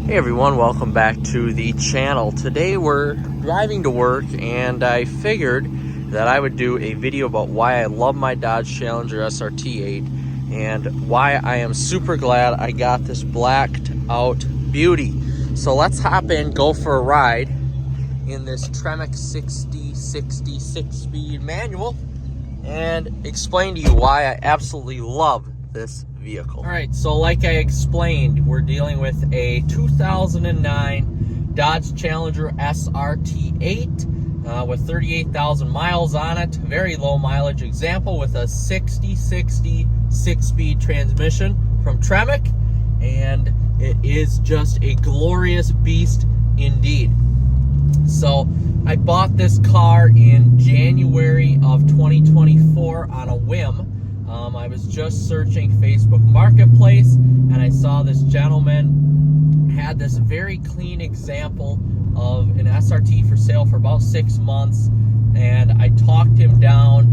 Hey everyone, welcome back to the channel. Today we're driving to work and I figured that I would do a video about why I love my Dodge Challenger SRT8 and why I am super glad I got this blacked out beauty. So let's hop in, go for a ride in this Tremec 6060 6-speed manual and explain to you why I absolutely love this vehicle. All right, so like I explained, we're dealing with a 2009 Dodge Challenger SRT8 with 38,000 miles on it. Very low mileage example with a 60/60 6-speed transmission from Tremec, and it is just a glorious beast indeed. So I bought this car in January of 2024 on a whim. I was just searching Facebook Marketplace and I saw this gentleman had this very clean example of an SRT for sale for about 6 months, and I talked him down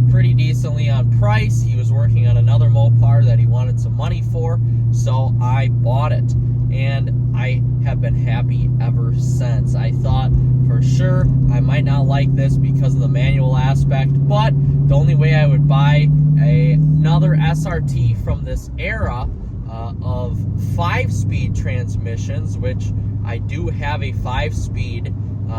pretty decently on price. He was working on another Mopar that he wanted some money for, so I bought it, and I have been happy ever since. I thought for sure I might not like this because of the manual aspect, but the only way I would buy another SRT from this era of 5-speed transmissions, which I do have a 5-speed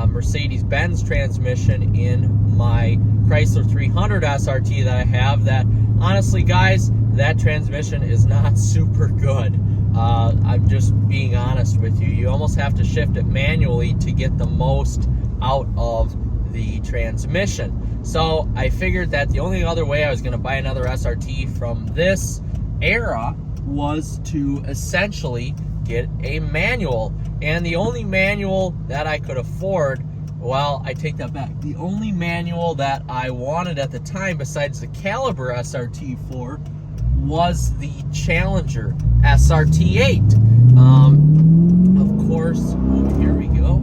Mercedes-Benz transmission in my Chrysler 300 SRT that I have, that honestly guys, that transmission is not super good. I'm just being honest with you. You almost have to shift it manually to get the most out of the transmission. So I figured that the only other way I was going to buy another SRT from this era was to essentially get a manual. And the only manual that I could afford, well, I take that back. The only manual that I wanted at the time besides the Caliber SRT4 was the Challenger SRT8. Of course, here we go.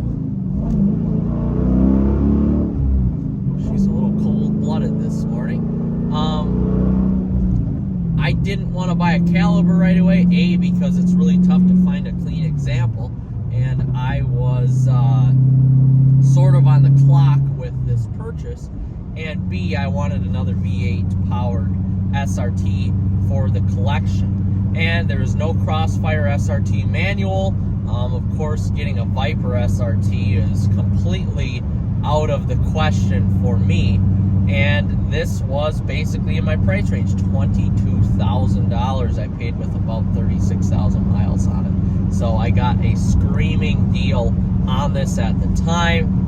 She's a little cold-blooded this morning. I didn't want to buy a Caliber right away, A, because it's really tough to find a clean example, and I was sort of on the clock with this purchase, and B, I wanted another V8 powered SRT for the collection, and there is no Crossfire SRT manual. Of course, getting a Viper SRT is completely out of the question for me, and this was basically in my price range, $22,000 I paid with about 36,000 miles on it. So I got a screaming deal on this at the time.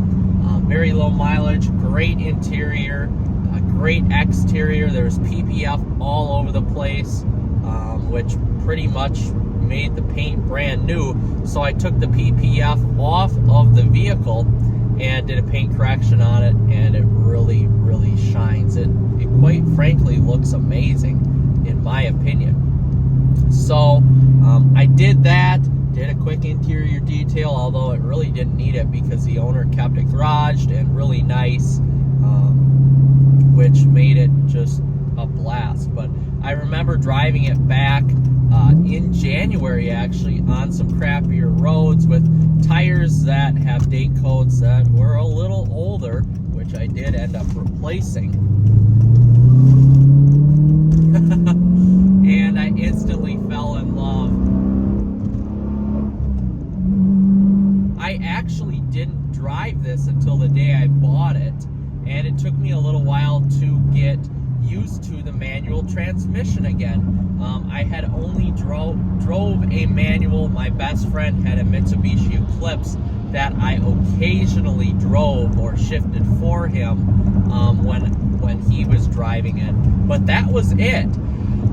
Very low mileage, great interior, great exterior. There's PPF all over the place, which pretty much made the paint brand new. So I took the PPF off of the vehicle and did a paint correction on it, and it really shines. It quite frankly looks amazing in my opinion. So I did that, did a quick interior detail, although it really didn't need it because the owner kept it garaged and really nice, which made it just a blast. But I remember driving it back in January actually on some crappier roads with tires that have date codes that were a little older, which I did end up replacing. And I instantly fell in love. I actually didn't drive this until the day I bought it, and it took me a little while to get used to the manual transmission again. I had only drove a manual. My best friend had a Mitsubishi Eclipse that I occasionally drove or shifted for him when he was driving it, but that was it.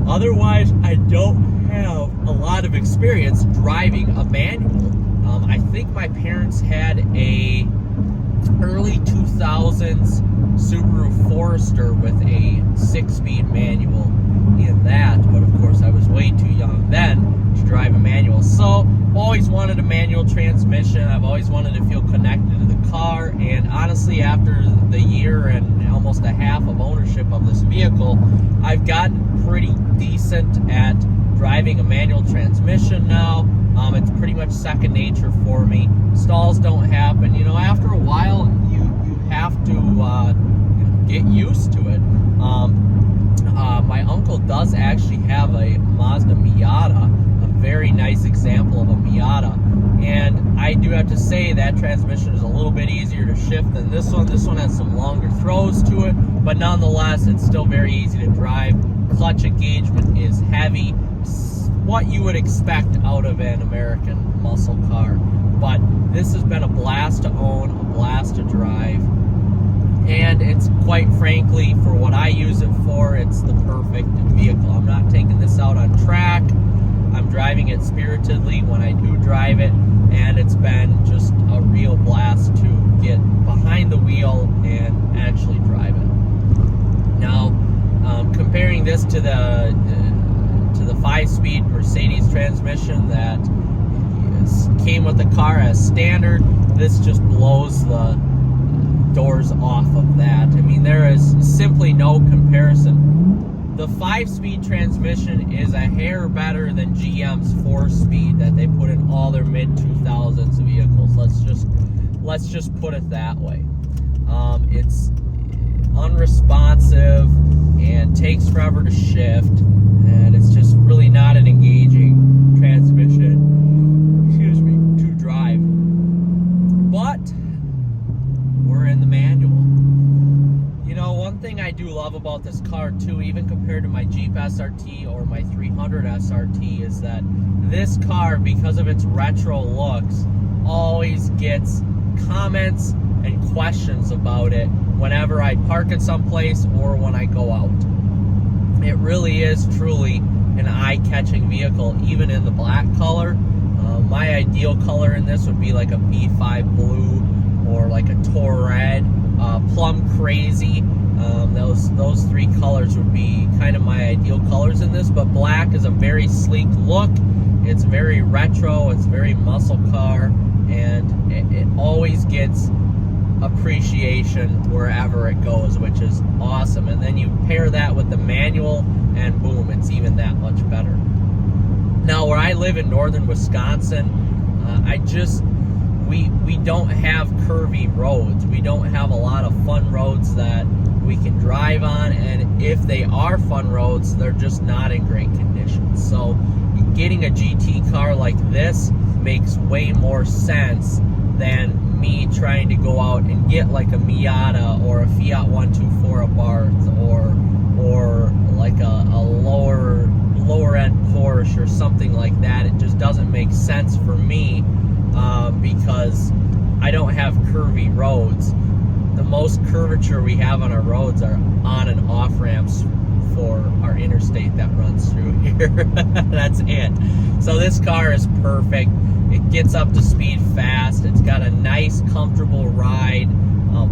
Otherwise, I don't have a lot of experience driving a manual. I think my parents had a early 2000s Subaru Forester with a 6-speed manual in that, but of course I was way too young then to drive a manual. So always wanted a manual transmission. I've always wanted to feel connected to the car, and honestly after the year and almost a half of ownership of this vehicle, I've gotten pretty decent at driving a manual transmission now. pretty much second nature for me. Stalls don't happen. You know, after a while, you have to get used to it. My uncle does actually have a Mazda Miata, a very nice example of a Miata. And I do have to say that transmission is a little bit easier to shift than this one. This one has some longer throws to it, but nonetheless, it's still very easy to drive. Clutch engagement is heavy, what you would expect out of an American muscle car. But this has been a blast to own, a blast to drive. And it's, quite frankly, for what I use it for, it's the perfect vehicle. I'm not taking this out on track. I'm driving it spiritedly when I do drive it, and it's been just a real blast to get behind the wheel and actually drive it. Now, comparing this to the 5-speed Mercedes transmission that came with the car as standard, this just blows the doors off of that. I mean, there is simply no comparison. The 5-speed transmission is a hair better than GM's 4-speed that they put in all their mid-2000s vehicles. Let's just put it that way. It's unresponsive and takes forever to shift, and it's just really not an engaging transmission, excuse me, to drive. But we're in the manual. You know, one thing I do love about this car too, even compared to my Jeep SRT or my 300 SRT, is that this car, because of its retro looks, always gets comments and questions about it whenever I park it someplace or when I go out. It really is truly an eye-catching vehicle, even in the black color. My ideal color in this would be like a B5 blue or like a Tor red, plum crazy. Those three colors would be kind of my ideal colors in this, but black is a very sleek look. It's very retro, it's very muscle car, and it always gets appreciation wherever it goes, which is awesome. And then you pair that with the manual, and boom, it's even that much better. Now, where I live in northern Wisconsin, we don't have curvy roads. We don't have a lot of fun roads that we can drive on, and if they are fun roads, they're just not in great condition. So getting a GT car like this makes way more sense than me trying to go out and get like a Miata or a Fiat 124 Abarth or like a lower end Porsche or something like that. It just doesn't make sense for me because I don't have curvy roads. The most curvature we have on our roads are on and off ramps for our interstate that runs through here. That's it. So this car is perfect. It gets up to speed fast. It's got a nice, comfortable ride.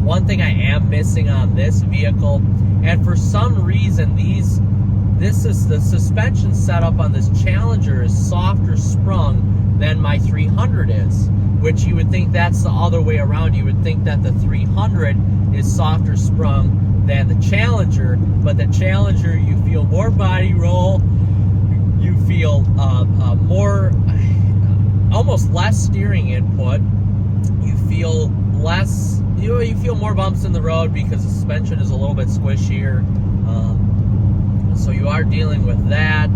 One thing I am missing on this vehicle, and for some reason the suspension setup on this Challenger is softer sprung than my 300 is, which you would think that's the other way around. You would think that the 300 is softer sprung than the Challenger, but the Challenger, you feel more body roll, you feel more, almost less steering input, you feel less, you feel more bumps in the road because the suspension is a little bit squishier, so you are dealing with that,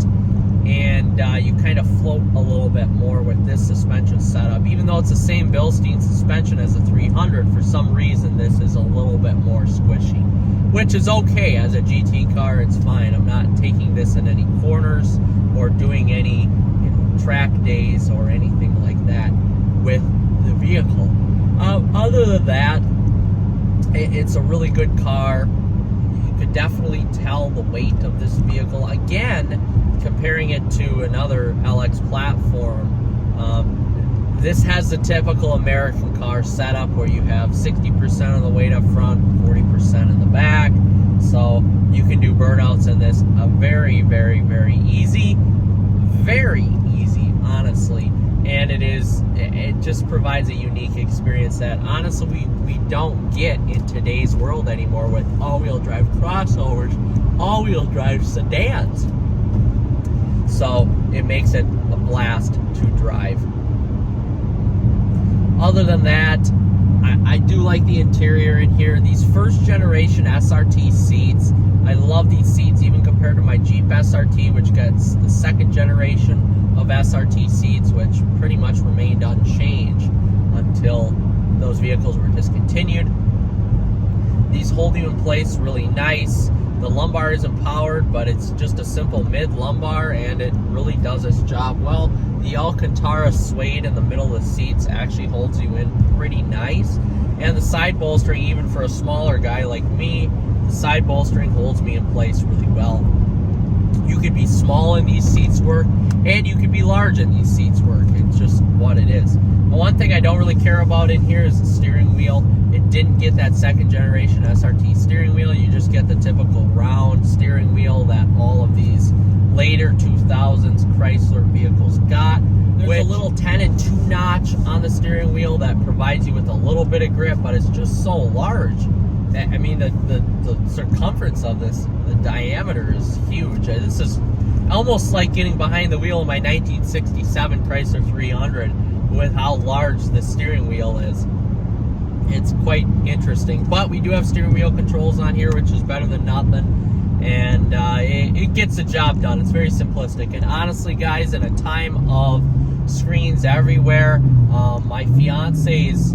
and you kind of float a little bit more with this suspension setup. Even though it's the same Bilstein suspension as the 300, for some reason this is a little bit more squishy, which is okay. As a GT car, it's fine. I'm not taking this in any corners or doing any track days or anything like that with the vehicle. Other than that, it's a really good car. You could definitely tell the weight of this vehicle. Again, comparing it to another LX platform, this has the typical American car setup where you have 60% of the weight up front, 40% in the back. So you can do burnouts in this very, very, very easy, honestly. And it just provides a unique experience that honestly we don't get in today's world anymore with all-wheel drive crossovers, all-wheel drive sedans. So it makes it a blast to drive. Other than that, I do like the interior in here. These first generation SRT seats, I love these seats even compared to my Jeep SRT, which gets the second generation of SRT seats, which pretty much remained unchanged until those vehicles were discontinued. These hold you in place really nice. The lumbar isn't powered, but it's just a simple mid lumbar, and it really does its job well. The Alcantara suede in the middle of the seats actually holds you in pretty nice. And the side bolstering, even for a smaller guy like me, the side bolstering holds me in place really well. You could be small and these seats work, and you could be large and these seats work. It's just what it is. The one thing I don't really care about in here is the steering wheel. It didn't get that second generation SRT steering wheel. You just get the typical round steering wheel that all of these later 2000s Chrysler vehicles got. There's a little 10 and 2 notch on the steering wheel that provides you with a little bit of grip, but it's just so large. I mean, the circumference of this, the diameter is huge. This is almost like getting behind the wheel of my 1967 Chrysler 300 with how large the steering wheel is. It's quite interesting, but we do have steering wheel controls on here, which is better than nothing, and it gets the job done. It's very simplistic, and honestly, guys, in a time of screens everywhere, my fiance's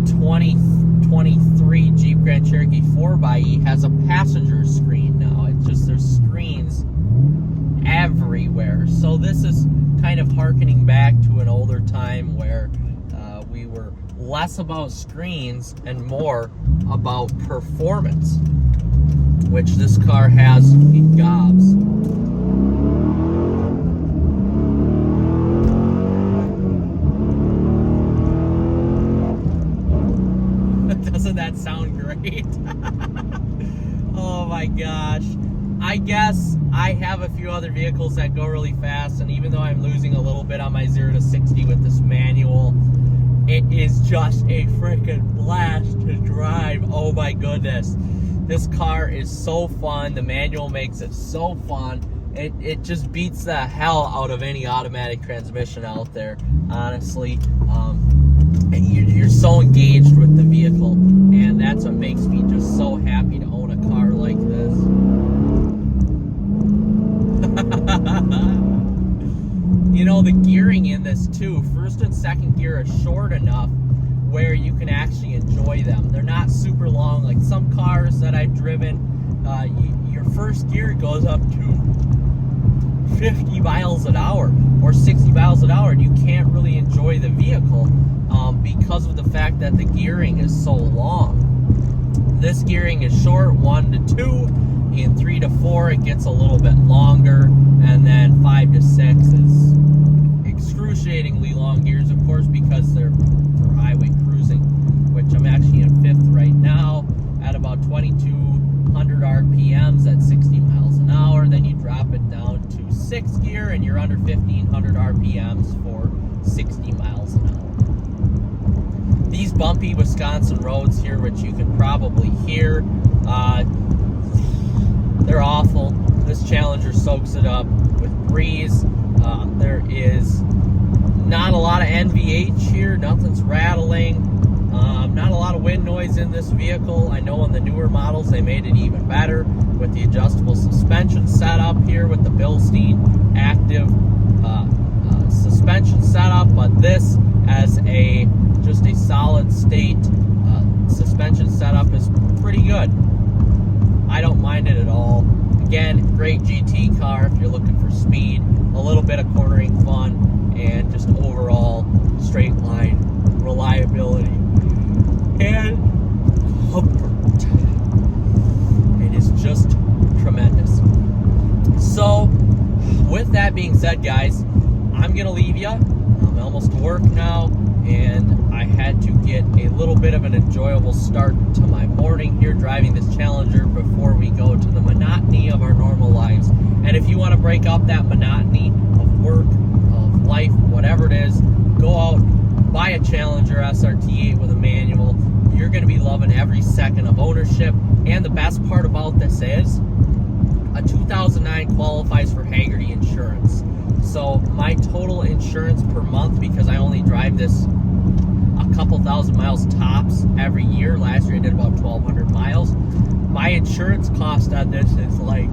2023 Jeep Grand Cherokee 4xe has a passenger screen now. It's just, there's screens everywhere. So this is kind of harkening back to an older time where we were less about screens and more about performance, which this car has in gobs. Doesn't that sound great? Oh my gosh. I guess I have a few other vehicles that go really fast, and even though I'm losing a little bit on my 0 to 60 with this manual, it is just a freaking blast to drive. Oh my goodness. This car is so fun. The manual makes it so fun. It just beats the hell out of any automatic transmission out there, honestly. You're so engaged with the vehicle, and that's what makes me just so happy to own a car like this. You know, the gearing in this too, first and second gear is short enough where you can actually enjoy them. They're not super long like some cars that I've driven. Your first gear goes up to 50 miles an hour or 60 miles an hour, and you can't really enjoy the vehicle because of the fact that the gearing is so long. This gearing is short, 1 to 2. In 3 to 4, it gets a little bit longer, and then 5 to 6 is excruciatingly long gears, of course, because they're for highway cruising, which I'm actually in 5th right now at about 2,200 RPMs at 60 miles an hour. Then you drop it down to 6th gear, and you're under 1,500 RPMs for 60 miles an hour. These bumpy Wisconsin roads here, which you can probably hear, they're awful. This Challenger soaks it up with breeze. There is not a lot of NVH here. Nothing's rattling. Not a lot of wind noise in this vehicle. I know on the newer models they made it even better with the adjustable suspension setup here with the Bilstein active suspension setup, but this as just a solid state suspension setup is pretty good. I don't mind it at all. Again, great GT car if you're looking for speed, a little bit of cornering fun, and just overall straight line reliability and comfort. It is just tremendous. So, with that being said, guys, I'm gonna leave you. I'm almost to work now, and I had to get a little bit of an enjoyable start to my morning here driving this Challenger before we go to the monotony of our normal lives. And if you want to break up that monotony of work, of life, whatever it is, go out, buy a Challenger SRT8 with a manual. You're going to be loving every second of ownership. And the best part about this is a 2009 qualifies for Hagerty insurance. So my total insurance per month, because I only drive this couple thousand miles tops every year. Last year I did about 1,200 miles. My insurance cost on this is like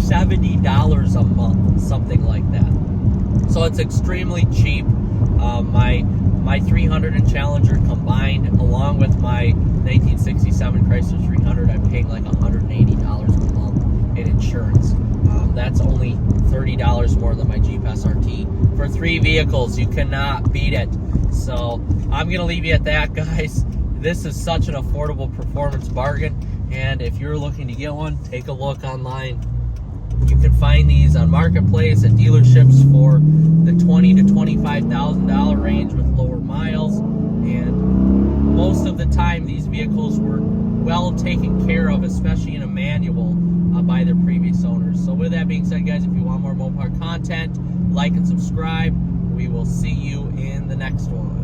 $70 a month, something like that. So it's extremely cheap. My 300 and Challenger combined, along with my 1967 Chrysler 300, I'm paying like $180 a month in insurance. That's only $30 more than my Jeep SRT. For 3 vehicles, you cannot beat it. So I'm going to leave you at that, guys. This is such an affordable performance bargain, and if you're looking to get one, take a look online. You can find these on Marketplace at dealerships for the $20,000 to $25,000 range with lower miles, and most of the time these vehicles were well taken care of, especially in a manual, by their previous owners. So with that being said, guys, if you want more Mopar content, like and subscribe. We will see you in the next one.